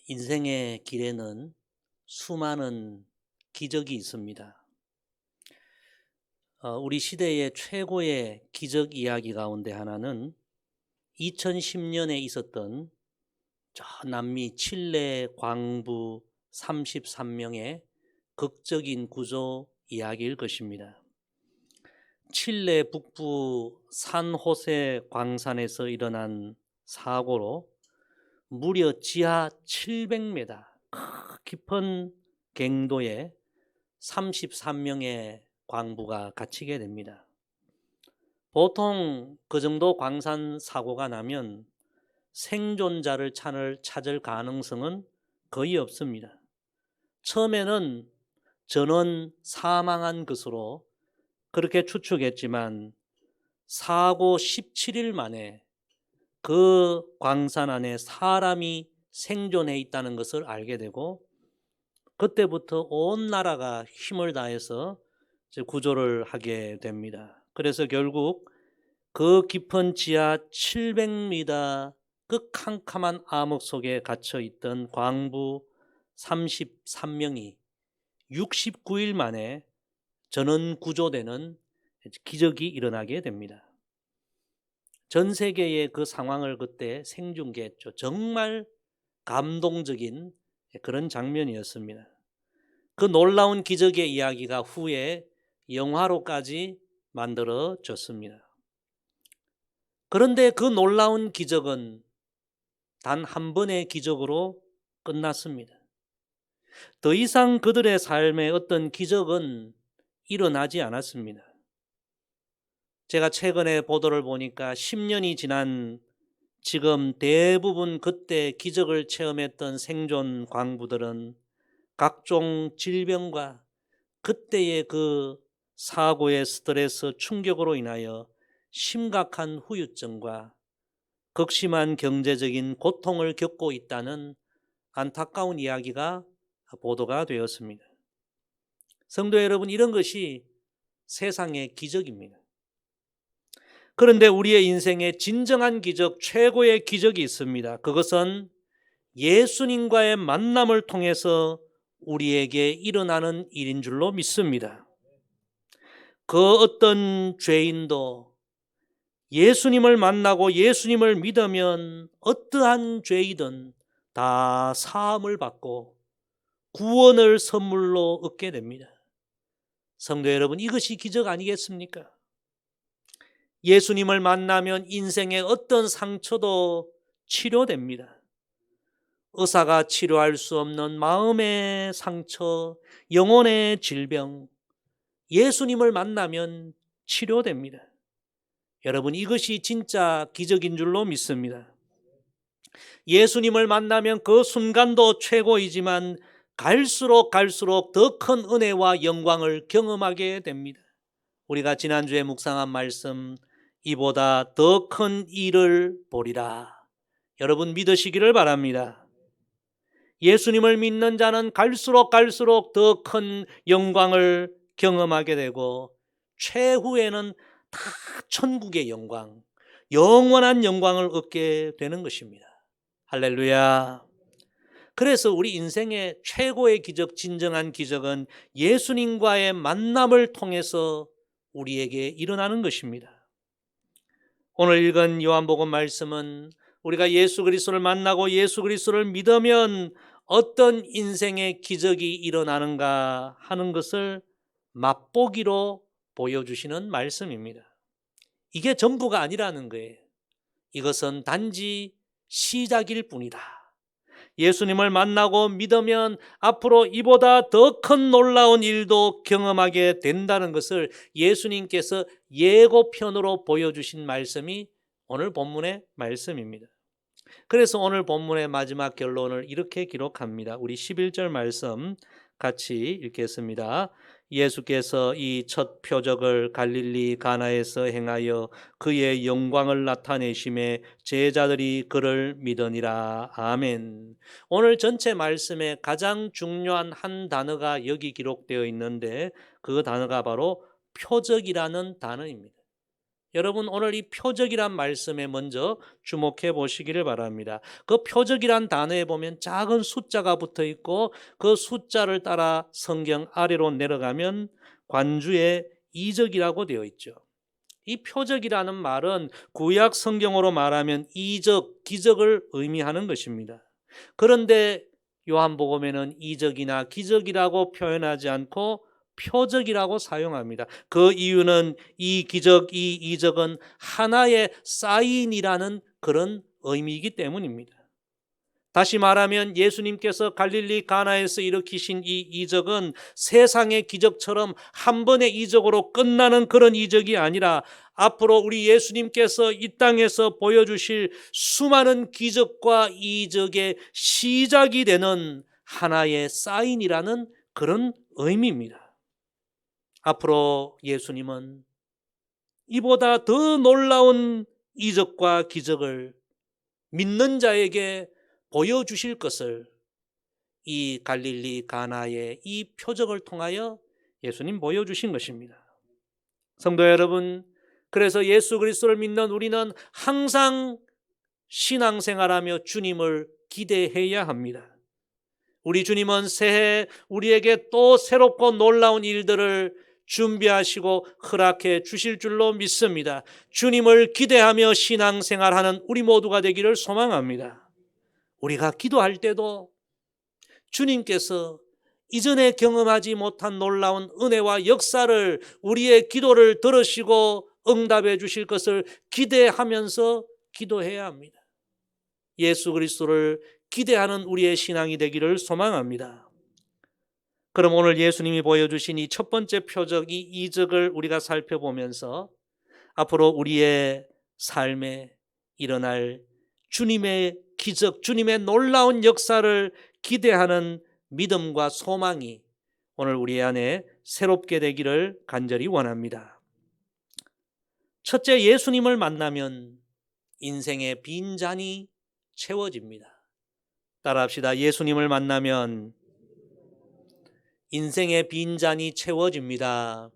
인생의 길에는 수많은 기적이 있습니다. 우리 시대의 최고의 기적 이야기 가운데 하나는 2010년에 있었던 저 남미 칠레 광부 33명의 극적인 구조 이야기일 것입니다. 칠레 북부 산호세 광산에서 일어난 사고로 무려 지하 700m 깊은 갱도에 33명의 광부가 갇히게 됩니다. 보통 그 정도 광산 사고가 나면 생존자를 찾을 가능성은 거의 없습니다. 처음에는 전원 사망한 것으로 그렇게 추측했지만 사고 17일 만에 그 광산 안에 사람이 생존해 있다는 것을 알게 되고, 그때부터 온 나라가 힘을 다해서 구조를 하게 됩니다. 그래서 결국 그 깊은 지하 700m 그 캄캄한 암흑 속에 갇혀 있던 광부 33명이 69일 만에 전원 구조되는 기적이 일어나게 됩니다. 전 세계의 그 상황을 그때 생중계했죠. 정말 감동적인 그런 장면이었습니다. 그 놀라운 기적의 이야기가 후에 영화로까지 만들어졌습니다. 그런데 그 놀라운 기적은 단 한 번의 기적으로 끝났습니다. 더 이상 그들의 삶에 어떤 기적은 일어나지 않았습니다. 제가 최근에 보도를 보니까 10년이 지난 지금 대부분 그때 기적을 체험했던 생존 광부들은 각종 질병과 그때의 그 사고의 스트레스 충격으로 인하여 심각한 후유증과 극심한 경제적인 고통을 겪고 있다는 안타까운 이야기가 보도가 되었습니다. 성도 여러분, 이런 것이 세상의 기적입니다. 그런데 우리의 인생에 진정한 기적, 최고의 기적이 있습니다. 그것은 예수님과의 만남을 통해서 우리에게 일어나는 일인 줄로 믿습니다. 그 어떤 죄인도 예수님을 만나고 예수님을 믿으면 어떠한 죄이든 다 사함을 받고 구원을 선물로 얻게 됩니다. 성도 여러분, 이것이 기적 아니겠습니까? 예수님을 만나면 인생의 어떤 상처도 치료됩니다. 의사가 치료할 수 없는 마음의 상처, 영혼의 질병, 예수님을 만나면 치료됩니다. 여러분, 이것이 진짜 기적인 줄로 믿습니다. 예수님을 만나면 그 순간도 최고이지만 갈수록 더 큰 은혜와 영광을 경험하게 됩니다. 우리가 지난주에 묵상한 말씀, 이보다 더 큰 일을 보리라. 여러분 믿으시기를 바랍니다. 예수님을 믿는 자는 갈수록 더 큰 영광을 경험하게 되고, 최후에는 다 천국의 영광, 영원한 영광을 얻게 되는 것입니다. 할렐루야. 그래서 우리 인생의 최고의 기적, 진정한 기적은 예수님과의 만남을 통해서 우리에게 일어나는 것입니다. 오늘 읽은 요한복음 말씀은 우리가 예수 그리스도를 만나고 예수 그리스도를 믿으면 어떤 인생의 기적이 일어나는가 하는 것을 맛보기로 보여주시는 말씀입니다. 이게 전부가 아니라는 거예요. 이것은 단지 시작일 뿐이다. 예수님을 만나고 믿으면 앞으로 이보다 더 큰 놀라운 일도 경험하게 된다는 것을 예수님께서 예고편으로 보여주신 말씀이 오늘 본문의 말씀입니다. 그래서 오늘 본문의 마지막 결론을 이렇게 기록합니다. 우리 11절 말씀 같이 읽겠습니다. 예수께서 이 첫 표적을 갈릴리 가나에서 행하여 그의 영광을 나타내심에 제자들이 그를 믿으니라. 아멘. 오늘 전체 말씀에 가장 중요한 한 단어가 여기 기록되어 있는데 그 단어가 바로 표적이라는 단어입니다. 여러분 오늘 이 표적이란 말씀에 먼저 주목해 보시기를 바랍니다. 그 표적이란 단어에 보면 작은 숫자가 붙어 있고 그 숫자를 따라 성경 아래로 내려가면 관주의 이적이라고 되어 있죠. 이 표적이라는 말은 구약 성경으로 말하면 이적, 기적을 의미하는 것입니다. 그런데 요한복음에는 이적이나 기적이라고 표현하지 않고 표적이라고 사용합니다. 그 이유는 이 기적, 이 이적은 하나의 사인이라는 그런 의미이기 때문입니다. 다시 말하면 예수님께서 갈릴리 가나에서 일으키신 이 이적은 세상의 기적처럼 한 번의 이적으로 끝나는 그런 이적이 아니라 앞으로 우리 예수님께서 이 땅에서 보여주실 수많은 기적과 이적의 시작이 되는 하나의 사인이라는 그런 의미입니다. 앞으로 예수님은 이보다 더 놀라운 이적과 기적을 믿는 자에게 보여주실 것을 이 갈릴리 가나의 이 표적을 통하여 예수님 보여주신 것입니다. 성도 여러분, 그래서 예수 그리스도를 믿는 우리는 항상 신앙생활하며 주님을 기대해야 합니다. 우리 주님은 새해 우리에게 또 새롭고 놀라운 일들을 준비하시고 허락해 주실 줄로 믿습니다. 주님을 기대하며 신앙생활하는 우리 모두가 되기를 소망합니다. 우리가 기도할 때도 주님께서 이전에 경험하지 못한 놀라운 은혜와 역사를 우리의 기도를 들으시고 응답해 주실 것을 기대하면서 기도해야 합니다. 예수 그리스도를 기대하는 우리의 신앙이 되기를 소망합니다. 그럼 오늘 예수님이 보여주신 이 첫 번째 표적, 이 이적을 우리가 살펴보면서 앞으로 우리의 삶에 일어날 주님의 기적, 주님의 놀라운 역사를 기대하는 믿음과 소망이 오늘 우리 안에 새롭게 되기를 간절히 원합니다. 첫째, 예수님을 만나면 인생의 빈잔이 채워집니다. 따라합시다. 예수님을 만나면 인생의 빈잔이 채워집니다.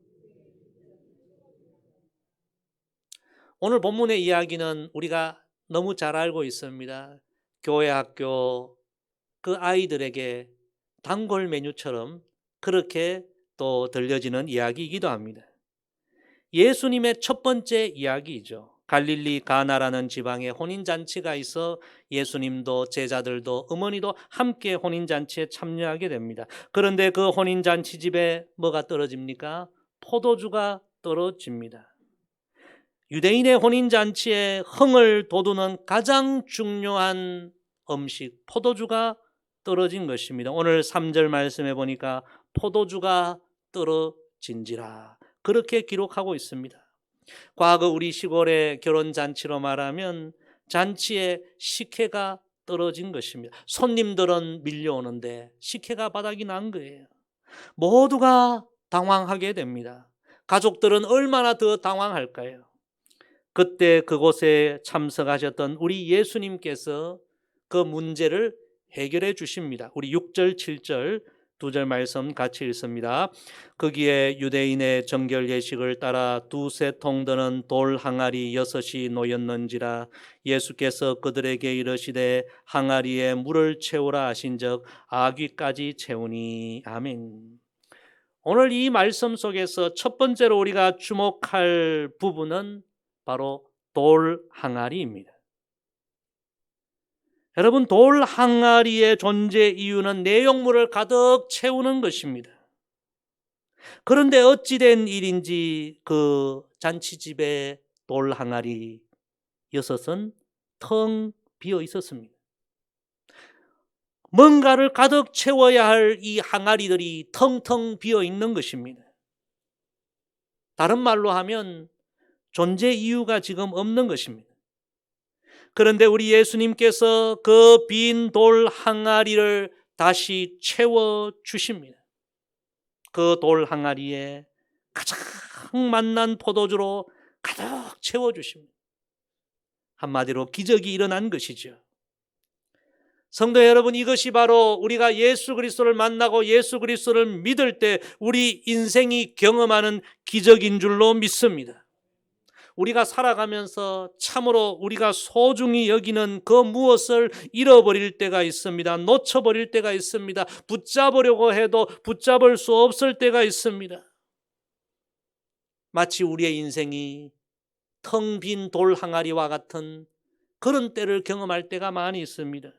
오늘 본문의 이야기는 우리가 너무 잘 알고 있습니다. 교회 학교 그 아이들에게 단골 메뉴처럼 그렇게 또 들려지는 이야기이기도 합니다. 예수님의 첫 번째 이야기이죠. 갈릴리 가나라는 지방에 혼인잔치가 있어 예수님도 제자들도 어머니도 함께 혼인잔치에 참여하게 됩니다. 그런데 그 혼인잔치 집에 뭐가 떨어집니까? 포도주가 떨어집니다. 유대인의 혼인잔치에 흥을 돋우는 가장 중요한 음식, 포도주가 떨어진 것입니다. 오늘 3절 말씀해 보니까 포도주가 떨어진지라 그렇게 기록하고 있습니다. 과거 우리 시골의 결혼잔치로 말하면 잔치에 식혜가 떨어진 것입니다. 손님들은 밀려오는데 식혜가 바닥이 난 거예요. 모두가 당황하게 됩니다. 가족들은 얼마나 더 당황할까요? 그때 그곳에 참석하셨던 우리 예수님께서 그 문제를 해결해 주십니다. 우리 6절, 7절 두 절 말씀 같이 읽습니다. 거기에 유대인의 정결 예식을 따라 두세 통 드는 돌 항아리 6이 놓였는지라 예수께서 그들에게 이르시되 항아리에 물을 채우라 하신즉 아귀까지 채우니. 아멘. 오늘 이 말씀 속에서 첫 번째로 우리가 주목할 부분은 바로 돌 항아리입니다. 여러분, 돌 항아리의 존재 이유는 내용물을 가득 채우는 것입니다. 그런데 어찌된 일인지 그 잔치집에 돌 항아리 6은 텅 비어 있었습니다. 뭔가를 가득 채워야 할 이 항아리들이 텅텅 비어 있는 것입니다. 다른 말로 하면 존재 이유가 지금 없는 것입니다. 그런데 우리 예수님께서 그 빈 돌 항아리를 다시 채워 주십니다. 그 돌 항아리에 가장 맛난 포도주로 가득 채워 주십니다. 한마디로 기적이 일어난 것이죠. 성도 여러분, 이것이 바로 우리가 예수 그리스도를 만나고 예수 그리스도를 믿을 때 우리 인생이 경험하는 기적인 줄로 믿습니다. 우리가 살아가면서 참으로 우리가 소중히 여기는 그 무엇을 잃어버릴 때가 있습니다. 놓쳐버릴 때가 있습니다. 붙잡으려고 해도 붙잡을 수 없을 때가 있습니다. 마치 우리의 인생이 텅 빈 돌 항아리와 같은 그런 때를 경험할 때가 많이 있습니다.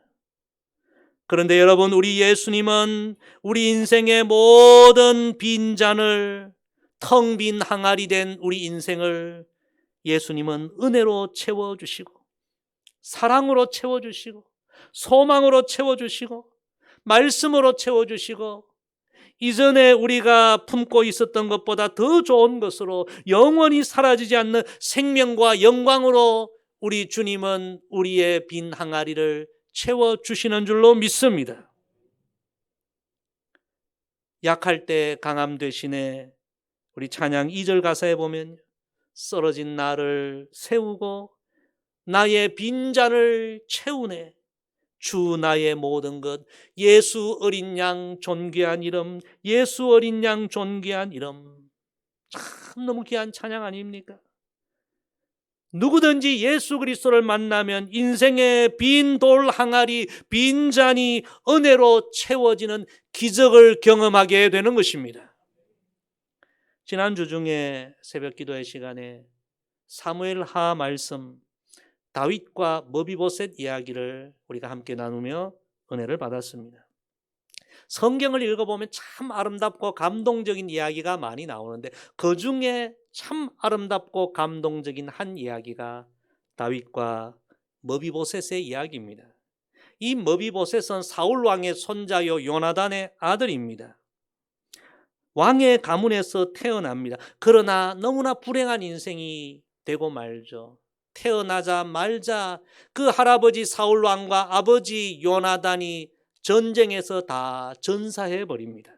그런데 여러분, 우리 예수님은 우리 인생의 모든 빈잔을, 텅 빈 항아리 된 우리 인생을 예수님은 은혜로 채워주시고, 사랑으로 채워주시고, 소망으로 채워주시고, 말씀으로 채워주시고, 이전에 우리가 품고 있었던 것보다 더 좋은 것으로 영원히 사라지지 않는 생명과 영광으로 우리 주님은 우리의 빈 항아리를 채워주시는 줄로 믿습니다. 약할 때 강함 되시네. 우리 찬양 2절 가사에 보면 쓰러진 나를 세우고 나의 빈잔을 채우네. 주 나의 모든 것. 예수 어린 양 존귀한 이름, 예수 어린 양 존귀한 이름. 참 너무 귀한 찬양 아닙니까? 누구든지 예수 그리스도를 만나면 인생의 빈 돌 항아리, 빈 잔이 은혜로 채워지는 기적을 경험하게 되는 것입니다. 지난주 중에 새벽 기도의 시간에 사무엘 하 말씀, 다윗과 머비보셋 이야기를 우리가 함께 나누며 은혜를 받았습니다. 성경을 읽어보면 참 아름답고 감동적인 이야기가 많이 나오는데 그 중에 참 아름답고 감동적인 한 이야기가 다윗과 머비보셋의 이야기입니다. 이 머비보셋은 사울 왕의 손자요 요나단의 아들입니다. 왕의 가문에서 태어납니다. 그러나 너무나 불행한 인생이 되고 말죠. 태어나자 말자 그 할아버지 사울 왕과 아버지 요나단이 전쟁에서 다 전사해 버립니다.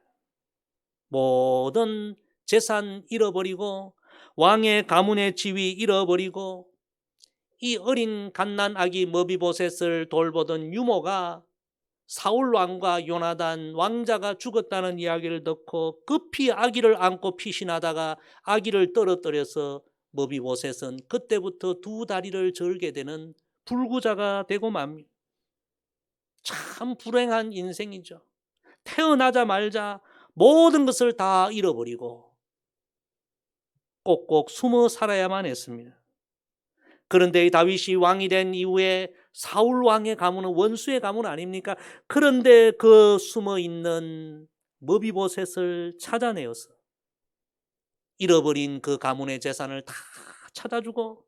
모든 재산 잃어버리고 왕의 가문의 지위 잃어버리고 이 어린 갓난 아기 머비보셋을 돌보던 유모가 사울 왕과 요나단 왕자가 죽었다는 이야기를 듣고 급히 아기를 안고 피신하다가 아기를 떨어뜨려서 머비보셋은 그때부터 두 다리를 절게 되는 불구자가 되고 맙니다. 참 불행한 인생이죠. 태어나자마자 모든 것을 다 잃어버리고 꼭꼭 숨어 살아야만 했습니다. 그런데 다윗이 왕이 된 이후에 사울 왕의 가문은 원수의 가문 아닙니까? 그런데 그 숨어있는 머비보셋을 찾아내어서 잃어버린 그 가문의 재산을 다 찾아주고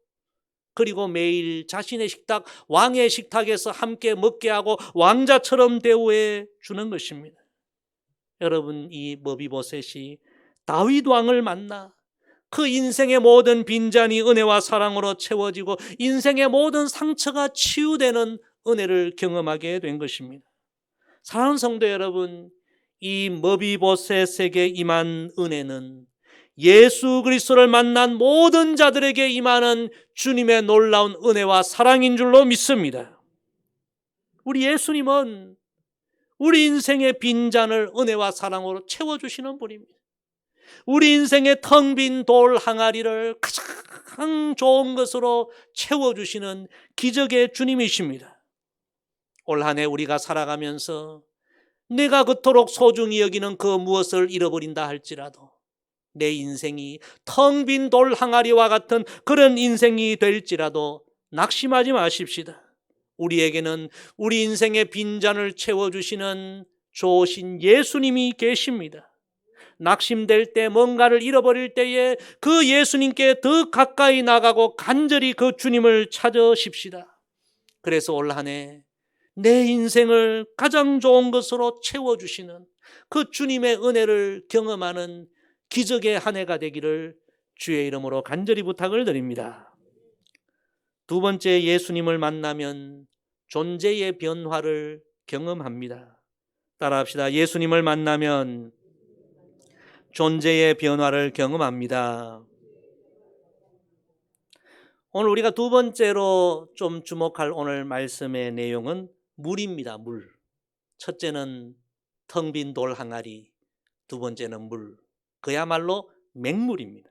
그리고 매일 자신의 식탁, 왕의 식탁에서 함께 먹게 하고 왕자처럼 대우해 주는 것입니다. 여러분, 이 머비보셋이 다윗 왕을 만나 그 인생의 모든 빈잔이 은혜와 사랑으로 채워지고 인생의 모든 상처가 치유되는 은혜를 경험하게 된 것입니다. 사랑하는 성도 여러분, 이 머비보셋에게 임한 은혜는 예수 그리스도를 만난 모든 자들에게 임하는 주님의 놀라운 은혜와 사랑인 줄로 믿습니다. 우리 예수님은 우리 인생의 빈잔을 은혜와 사랑으로 채워주시는 분입니다. 우리 인생의 텅 빈 돌 항아리를 가장 좋은 것으로 채워주시는 기적의 주님이십니다. 올 한 해 우리가 살아가면서 내가 그토록 소중히 여기는 그 무엇을 잃어버린다 할지라도 내 인생이 텅 빈 돌 항아리와 같은 그런 인생이 될지라도 낙심하지 마십시다. 우리에게는 우리 인생의 빈잔을 채워주시는 좋으신 예수님이 계십니다. 낙심될 때 뭔가를 잃어버릴 때에 그 예수님께 더 가까이 나가고 간절히 그 주님을 찾으십시다. 그래서 올 한 해 내 인생을 가장 좋은 것으로 채워주시는 그 주님의 은혜를 경험하는 기적의 한 해가 되기를 주의 이름으로 간절히 부탁을 드립니다. 두 번째, 예수님을 만나면 존재의 변화를 경험합니다. 따라합시다. 예수님을 만나면 존재의 변화를 경험합니다. 오늘 우리가 두 번째로 좀 주목할 오늘 말씀의 내용은 물입니다. 물. 첫째는 텅 빈 돌 항아리, 두 번째는 물. 그야말로 맹물입니다.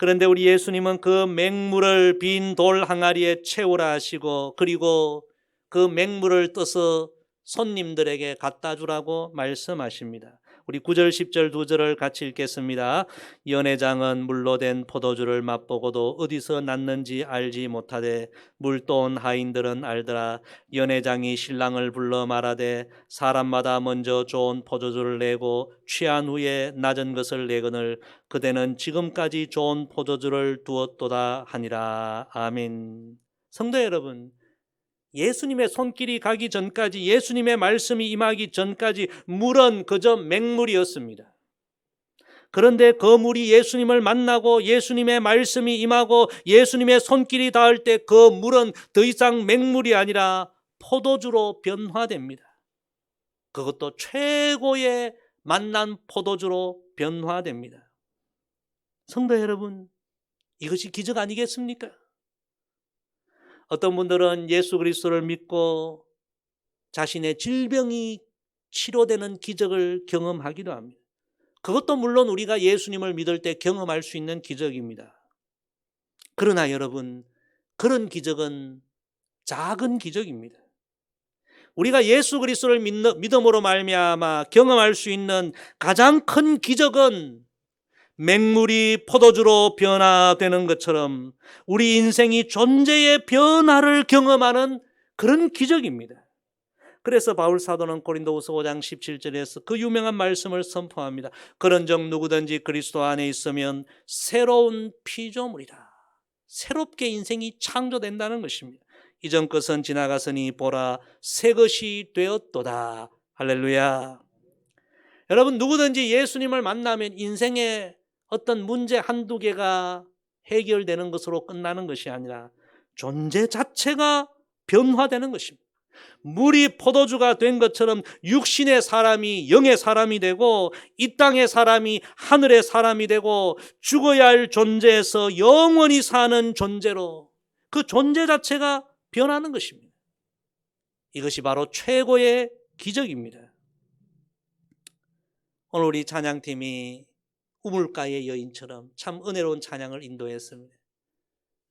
그런데 우리 예수님은 그 맹물을 빈 돌 항아리에 채우라 하시고, 그리고 그 맹물을 떠서 손님들에게 갖다 주라고 말씀하십니다. 우리 9절 10절 두 절을 같이 읽겠습니다. 연회장은 물로 된 포도주를 맛보고도 어디서 났는지 알지 못하되 물도 온 하인들은 알더라. 연회장이 신랑을 불러 말하되 사람마다 먼저 좋은 포도주를 내고 취한 후에 낮은 것을 내거늘 그대는 지금까지 좋은 포도주를 두었도다 하니라. 아멘. 성도 여러분, 예수님의 손길이 가기 전까지, 예수님의 말씀이 임하기 전까지 물은 그저 맹물이었습니다. 그런데 그 물이 예수님을 만나고 예수님의 말씀이 임하고 예수님의 손길이 닿을 때 그 물은 더 이상 맹물이 아니라 포도주로 변화됩니다. 그것도 최고의 만난 포도주로 변화됩니다. 성도 여러분, 이것이 기적 아니겠습니까? 어떤 분들은 예수 그리스도를 믿고 자신의 질병이 치료되는 기적을 경험하기도 합니다. 그것도 물론 우리가 예수님을 믿을 때 경험할 수 있는 기적입니다. 그러나 여러분, 그런 기적은 작은 기적입니다. 우리가 예수 그리스도를 믿음으로 말미암아 경험할 수 있는 가장 큰 기적은 맹물이 포도주로 변화되는 것처럼 우리 인생이 존재의 변화를 경험하는 그런 기적입니다. 그래서 바울 사도는 고린도후서 5장 17절에서 그 유명한 말씀을 선포합니다. 그런즉 누구든지 그리스도 안에 있으면 새로운 피조물이다. 새롭게 인생이 창조된다는 것입니다. 이전 것은 지나갔으니 보라 새 것이 되었도다. 할렐루야. 여러분, 누구든지 예수님을 만나면 인생의 어떤 문제 한두 개가 해결되는 것으로 끝나는 것이 아니라 존재 자체가 변화되는 것입니다. 물이 포도주가 된 것처럼 육신의 사람이 영의 사람이 되고 이 땅의 사람이 하늘의 사람이 되고 죽어야 할 존재에서 영원히 사는 존재로 그 존재 자체가 변하는 것입니다. 이것이 바로 최고의 기적입니다. 오늘 우리 찬양팀이 우물가의 여인처럼 참 은혜로운 찬양을 인도했습니다.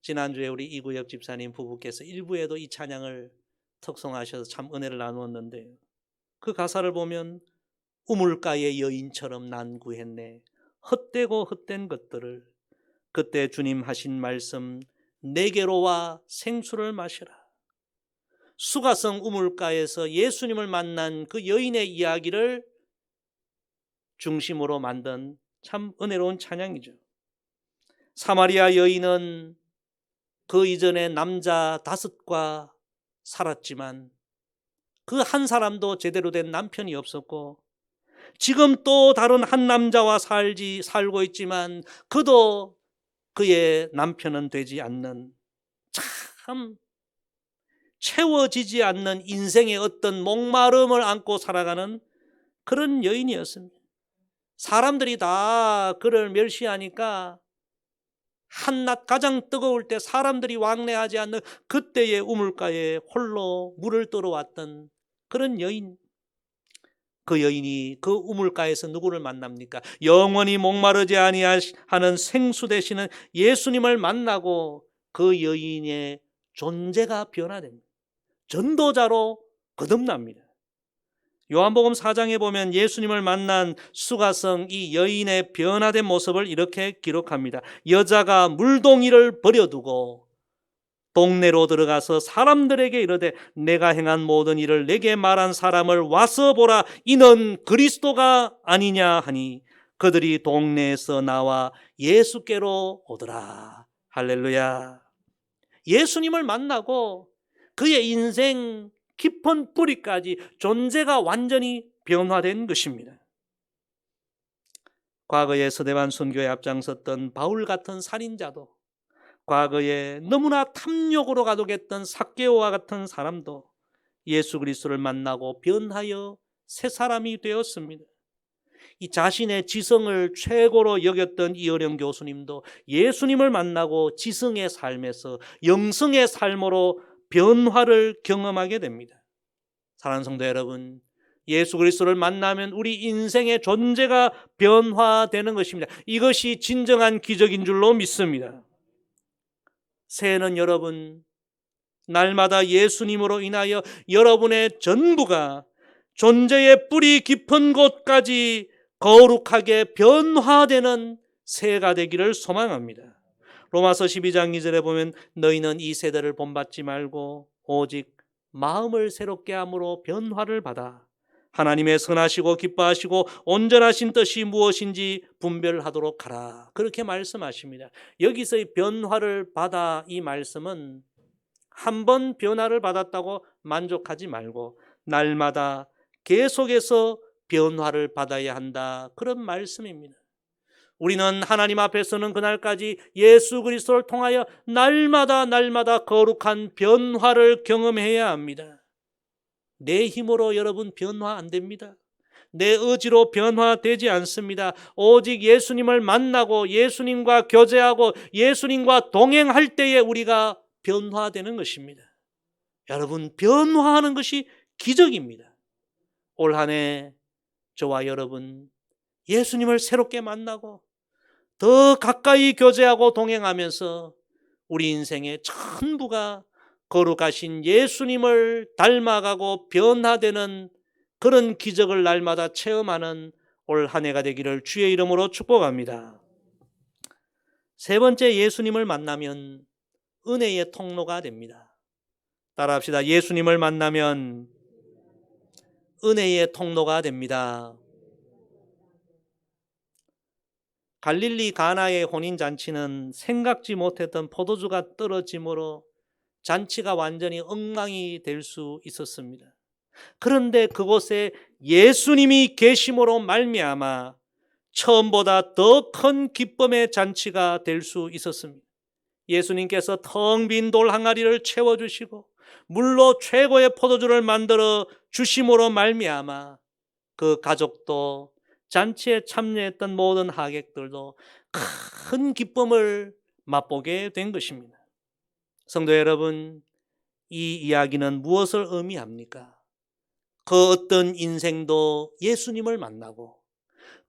지난주에 우리 이구엽 집사님 부부께서 일부에도 이 찬양을 특송하셔서 참 은혜를 나누었는데 그 가사를 보면 우물가의 여인처럼 난 구했네. 헛되고 헛된 것들을 그때 주님 하신 말씀 내게로 와 생수를 마시라. 수가성 우물가에서 예수님을 만난 그 여인의 이야기를 중심으로 만든 참 은혜로운 찬양이죠. 사마리아 여인은 그 이전에 남자 5과 살았지만 그 한 사람도 제대로 된 남편이 없었고 지금 또 다른 한 남자와 살고 있지만 그도 그의 남편은 되지 않는 참 채워지지 않는 인생의 어떤 목마름을 안고 살아가는 그런 여인이었습니다. 사람들이 다 그를 멸시하니까 한낮 가장 뜨거울 때 사람들이 왕래하지 않는 그때의 우물가에 홀로 물을 떠러왔던 그런 여인. 그 여인이 그 우물가에서 누구를 만납니까? 영원히 목마르지 아니하는 생수 되시는 예수님을 만나고 그 여인의 존재가 변화됩니다. 전도자로 거듭납니다. 요한복음 4장에 보면 예수님을 만난 수가성 이 여인의 변화된 모습을 이렇게 기록합니다. 여자가 물동이를 버려두고 동네로 들어가서 사람들에게 이르되 내가 행한 모든 일을 내게 말한 사람을 와서 보라. 이는 그리스도가 아니냐 하니 그들이 동네에서 나와 예수께로 오더라. 할렐루야. 예수님을 만나고 그의 인생 깊은 뿌리까지 존재가 완전히 변화된 것입니다. 과거에 서대반 선교에 앞장섰던 바울 같은 살인자도 과거에 너무나 탐욕으로 가득했던 삭개오와 같은 사람도 예수 그리스도를 만나고 변하여 새 사람이 되었습니다. 이 자신의 지성을 최고로 여겼던 이어령 교수님도 예수님을 만나고 지성의 삶에서 영성의 삶으로 변화를 경험하게 됩니다. 사랑하는 성도 여러분, 예수 그리스도를 만나면 우리 인생의 존재가 변화되는 것입니다. 이것이 진정한 기적인 줄로 믿습니다. 새해는 여러분, 날마다 예수님으로 인하여 여러분의 전부가 존재의 뿌리 깊은 곳까지 거룩하게 변화되는 새해가 되기를 소망합니다. 로마서 12장 2절에 보면 너희는 이 세대를 본받지 말고 오직 마음을 새롭게 함으로 변화를 받아 하나님의 선하시고 기뻐하시고 온전하신 뜻이 무엇인지 분별하도록 하라. 그렇게 말씀하십니다. 여기서의 변화를 받아, 이 말씀은 한 번 변화를 받았다고 만족하지 말고 날마다 계속해서 변화를 받아야 한다, 그런 말씀입니다. 우리는 하나님 앞에서는 그날까지 예수 그리스도를 통하여 날마다 거룩한 변화를 경험해야 합니다. 내 힘으로 여러분 변화 안 됩니다. 내 의지로 변화되지 않습니다. 오직 예수님을 만나고 예수님과 교제하고 예수님과 동행할 때에 우리가 변화되는 것입니다. 여러분, 변화하는 것이 기적입니다. 올 한 해 저와 여러분 예수님을 새롭게 만나고 더 가까이 교제하고 동행하면서 우리 인생의 전부가 거룩하신 예수님을 닮아가고 변화되는 그런 기적을 날마다 체험하는 올 한 해가 되기를 주의 이름으로 축복합니다. 세 번째, 예수님을 만나면 은혜의 통로가 됩니다. 따라합시다. 예수님을 만나면 은혜의 통로가 됩니다. 갈릴리 가나의 혼인잔치는 생각지 못했던 포도주가 떨어짐으로 잔치가 완전히 엉망이 될 수 있었습니다. 그런데 그곳에 예수님이 계심으로 말미암아 처음보다 더 큰 기쁨의 잔치가 될 수 있었습니다. 예수님께서 텅 빈 돌 항아리를 채워주시고 물로 최고의 포도주를 만들어 주심으로 말미암아 그 가족도 잔치에 참여했던 모든 하객들도 큰 기쁨을 맛보게 된 것입니다. 성도 여러분, 이 이야기는 무엇을 의미합니까? 그 어떤 인생도 예수님을 만나고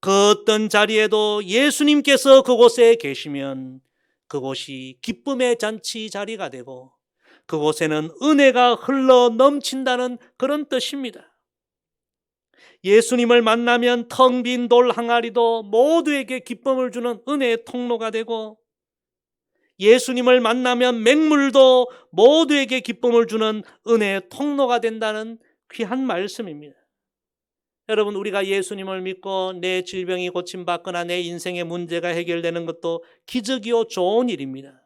그 어떤 자리에도 예수님께서 그곳에 계시면 그곳이 기쁨의 잔치 자리가 되고 그곳에는 은혜가 흘러 넘친다는 그런 뜻입니다. 예수님을 만나면 텅 빈 돌 항아리도 모두에게 기쁨을 주는 은혜의 통로가 되고 예수님을 만나면 맹물도 모두에게 기쁨을 주는 은혜의 통로가 된다는 귀한 말씀입니다. 여러분, 우리가 예수님을 믿고 내 질병이 고침받거나 내 인생의 문제가 해결되는 것도 기적이요 좋은 일입니다.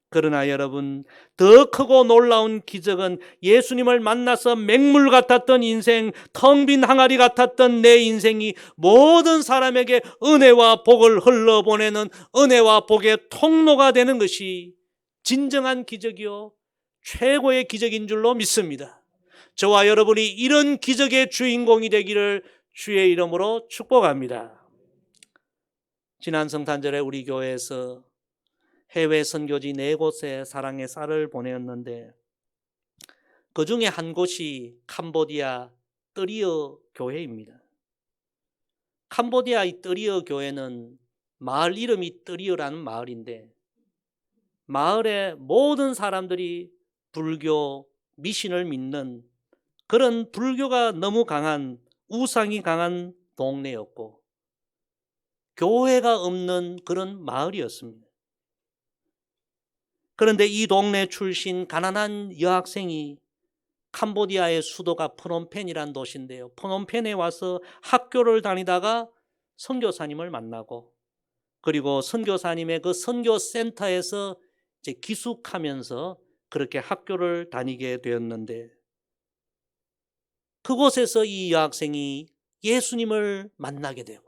그러나 여러분, 더 크고 놀라운 기적은 예수님을 만나서 맹물 같았던 인생, 텅 빈 항아리 같았던 내 인생이 모든 사람에게 은혜와 복을 흘러보내는 은혜와 복의 통로가 되는 것이 진정한 기적이요 최고의 기적인 줄로 믿습니다. 저와 여러분이 이런 기적의 주인공이 되기를 주의 이름으로 축복합니다. 지난 성탄절에 우리 교회에서 해외 선교지 4곳에 사랑의 쌀을 보내었는데 그 중에 한 곳이 캄보디아 뜨리어 교회입니다. 캄보디아 이 뜨리어 교회는 마을 이름이 뜨리어라는 마을인데 마을의 모든 사람들이 불교 미신을 믿는 그런 불교가 너무 강한, 우상이 강한 동네였고 교회가 없는 그런 마을이었습니다. 그런데 이 동네 출신 가난한 여학생이 캄보디아의 수도가 프놈펜이라는 도시인데요, 프놈펜에 와서 학교를 다니다가 선교사님을 만나고 그리고 선교사님의 그 선교센터에서 이제 기숙하면서 그렇게 학교를 다니게 되었는데 그곳에서 이 여학생이 예수님을 만나게 되고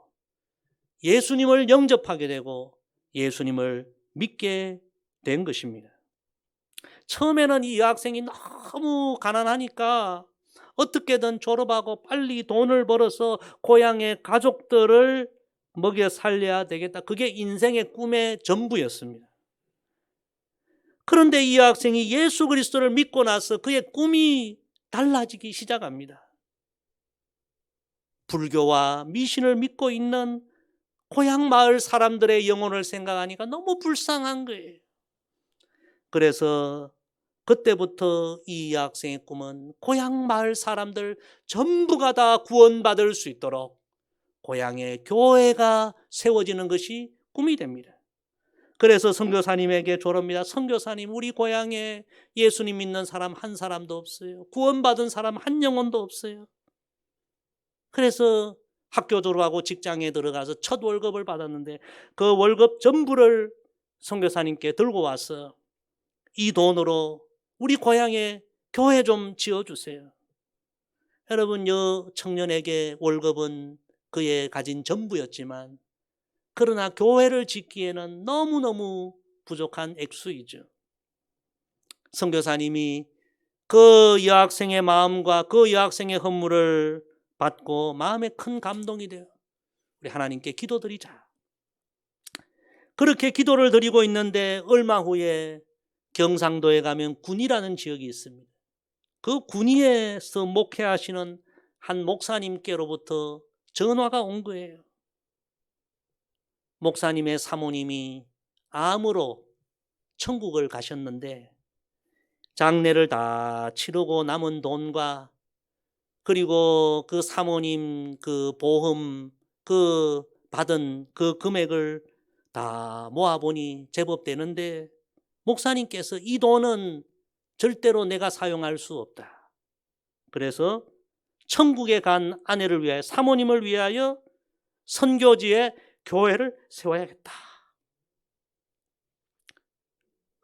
예수님을 영접하게 되고 예수님을 믿게 된 것입니다. 처음에는 이 여학생이 너무 가난하니까 어떻게든 졸업하고 빨리 돈을 벌어서 고향의 가족들을 먹여 살려야 되겠다, 그게 인생의 꿈의 전부였습니다. 그런데 이 여학생이 예수 그리스도를 믿고 나서 그의 꿈이 달라지기 시작합니다. 불교와 미신을 믿고 있는 고향 마을 사람들의 영혼을 생각하니까 너무 불쌍한 거예요. 그래서 그때부터 이 여학생의 꿈은 고향 마을 사람들 전부가 다 구원받을 수 있도록 고향에 교회가 세워지는 것이 꿈이 됩니다. 그래서 선교사님에게 조릅니다. 선교사님, 우리 고향에 예수님 믿는 사람 한 사람도 없어요. 구원받은 사람 한 영혼도 없어요. 그래서 학교 졸업하고 직장에 들어가서 첫 월급을 받았는데 그 월급 전부를 선교사님께 들고 와서 이 돈으로 우리 고향에 교회 좀 지어주세요. 여러분, 여 청년에게 월급은 그의 가진 전부였지만 그러나 교회를 짓기에는 너무너무 부족한 액수이죠. 선교사님이 그 여학생의 마음과 그 여학생의 헌물을 받고 마음에 큰 감동이 돼요. 우리 하나님께 기도드리자. 그렇게 기도를 드리고 있는데 얼마 후에 경상도에 가면 군이라는 지역이 있습니다. 그 군위에서 목회하시는 한 목사님께로부터 전화가 온 거예요. 목사님의 사모님이 암으로 천국을 가셨는데 장례를 다 치르고 남은 돈과 그리고 그 사모님 그 보험 그 받은 그 금액을 다 모아보니 제법 되는데 목사님께서 이 돈은 절대로 내가 사용할 수 없다. 그래서 천국에 간 아내를 위하여 사모님을 위하여 선교지에 교회를 세워야겠다.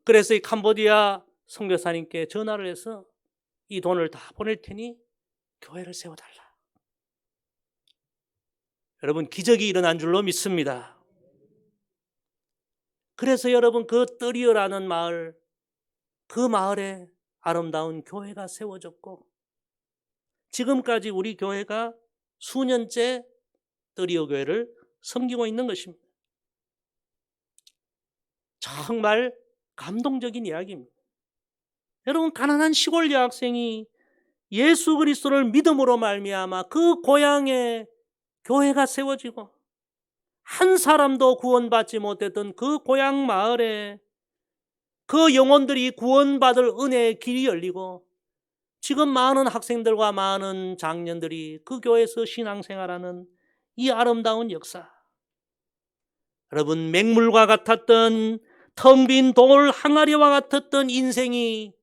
그래서 이 캄보디아 선교사님께 전화를 해서 이 돈을 다 보낼 테니 교회를 세워달라. 여러분, 기적이 일어난 줄로 믿습니다. 그래서 여러분, 그 뜨리어라는 마을, 그 마을에 아름다운 교회가 세워졌고 지금까지 우리 교회가 수년째 뜨리어 교회를 섬기고 있는 것입니다. 정말 감동적인 이야기입니다. 여러분, 가난한 시골 여학생이 예수 그리스도를 믿음으로 말미암아 그 고향에 교회가 세워지고 한 사람도 구원받지 못했던 그 고향 마을에 그 영혼들이 구원받을 은혜의 길이 열리고 지금 많은 학생들과 많은 장년들이 그 교회에서 신앙생활하는 이 아름다운 역사. 여러분, 맹물과 같았던 텅 빈 돌 항아리와 같았던 인생이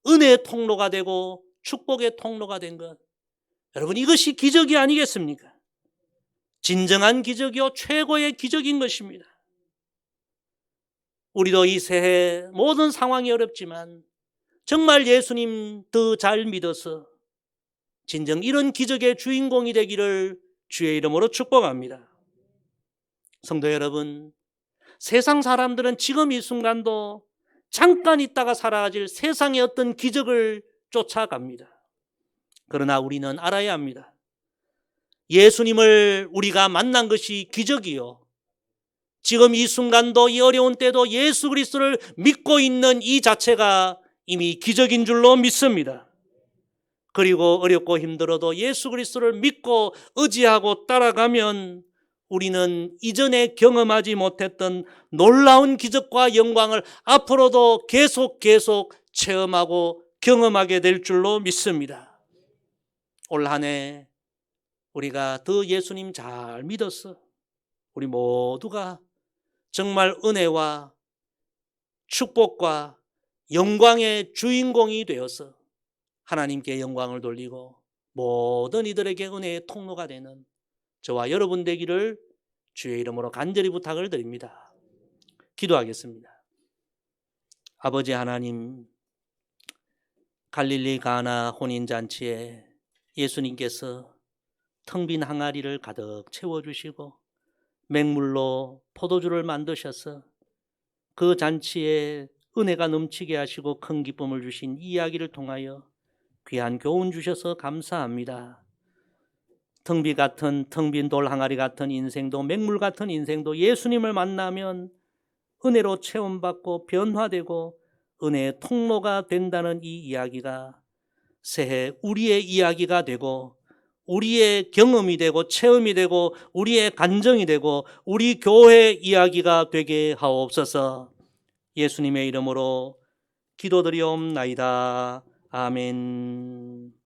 은혜의 통로가 되고 축복의 통로가 된 것. 여러분, 이것이 기적이 아니겠습니까? 진정한 기적이요 최고의 기적인 것입니다. 우리도 이 새해 모든 상황이 어렵지만 정말 예수님 더 잘 믿어서 진정 이런 기적의 주인공이 되기를 주의 이름으로 축복합니다. 성도 여러분, 세상 사람들은 지금 이 순간도 잠깐 있다가 사라질 세상의 어떤 기적을 쫓아갑니다. 그러나 우리는 알아야 합니다. 예수님을 우리가 만난 것이 기적이요, 지금 이 순간도 이 어려운 때도 예수 그리스도를 믿고 있는 이 자체가 이미 기적인 줄로 믿습니다. 그리고 어렵고 힘들어도 예수 그리스도를 믿고 의지하고 따라가면 우리는 이전에 경험하지 못했던 놀라운 기적과 영광을 앞으로도 계속 체험하고 경험하게 될 줄로 믿습니다. 올 한 해 우리가 더 예수님 잘 믿어서 우리 모두가 정말 은혜와 축복과 영광의 주인공이 되어서 하나님께 영광을 돌리고 모든 이들에게 은혜의 통로가 되는 저와 여러분 되기를 주의 이름으로 간절히 부탁을 드립니다. 기도하겠습니다. 아버지 하나님, 갈릴리 가나 혼인잔치에 예수님께서 텅 빈 항아리를 가득 채워주시고 맹물로 포도주를 만드셔서 그 잔치에 은혜가 넘치게 하시고 큰 기쁨을 주신 이 이야기를 통하여 귀한 교훈 주셔서 감사합니다. 텅 빈 돌 항아리 같은 인생도 맹물 같은 인생도 예수님을 만나면 은혜로 체험받고 변화되고 은혜의 통로가 된다는 이 이야기가 새해 우리의 이야기가 되고 우리의 경험이 되고 체험이 되고 우리의 간증이 되고 우리 교회 이야기가 되게 하옵소서. 예수님의 이름으로 기도드리옵나이다. 아멘.